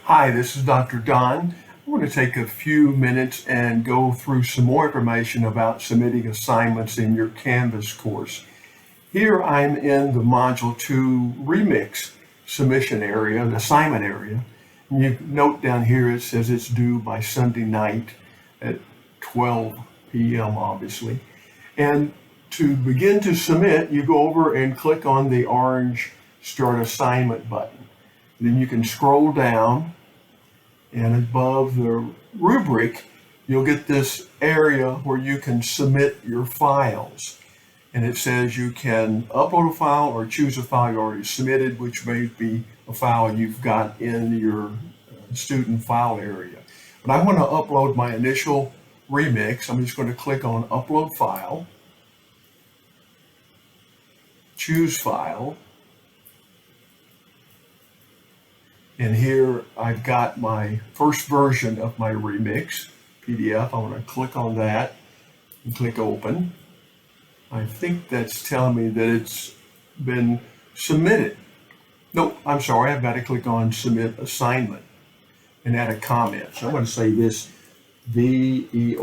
Hi, this is Dr. Don. I want to take a few minutes and go through some more information about submitting assignments in your Canvas course. Here I'm in the Module 2 Remix submission area, the assignment area. And you note down here it says it's due by Sunday night at 12 p.m. obviously. And to begin to submit, you go over and click on the orange Start Assignment button. Then you can scroll down, and above the rubric, you'll get this area where you can submit your files. And it says you can upload a file or choose a file you already submitted, which may be a file you've got in your student file area. But I want to upload my initial remix. I'm just going to click on Upload File, choose File, and here I've got my first version of my remix PDF. I want to click on that and click Open. I think that's telling me that it's been submitted. Nope, I'm sorry, I've got to click on Submit Assignment and add a comment. So I'm going to say this VERSION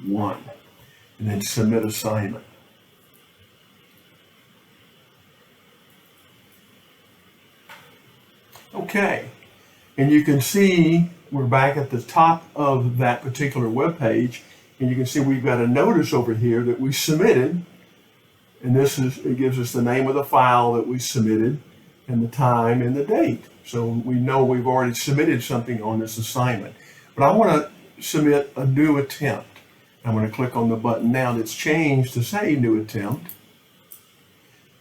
1 and then Submit Assignment. Okay, and you can see we're back at the top of that particular web page, and you can see we've got a notice over here that we submitted, and it gives us the name of the file that we submitted and the time and the date. So we know we've already submitted something on this assignment. But I want to submit a new attempt. I'm going to click on the button now that's changed to say New Attempt,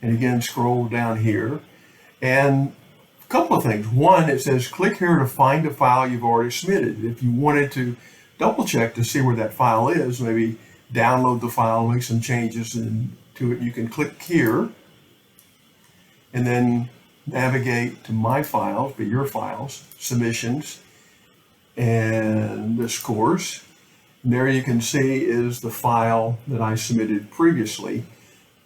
and again scroll down here, and a couple of things. One, it says click here to find a file you've already submitted. If you wanted to double check to see where that file is, maybe download the file, make some changes to it, you can click here and then navigate to My Files, but your files, Submissions, and this course. And there you can see is the file that I submitted previously.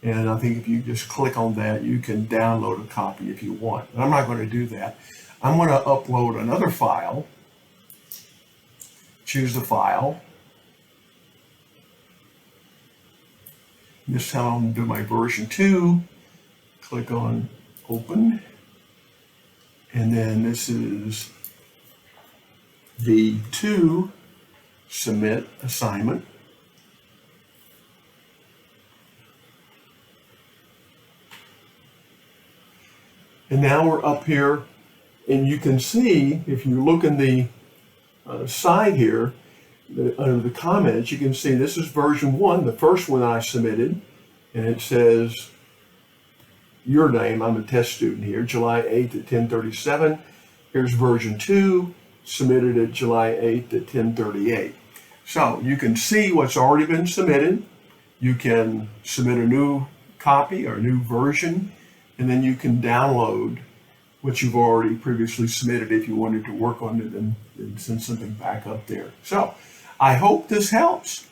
And I think if you just click on that, you can download a copy if you want. But I'm not going to do that. I'm going to upload another file. Choose the file. This time I'm going to do my version 2. Click on Open. And then this is V2 Submit Assignment. And now we're up here, and you can see, if you look in the side here, under the comments, you can see this is version 1, the first one I submitted, and it says your name. I'm a test student here, July 8th at 10:37. Here's version 2, submitted at July 8th at 10:38. So you can see what's already been submitted. You can submit a new copy or a new version, and then you can download what you've already previously submitted if you wanted to work on it and send something back up there. So I hope this helps.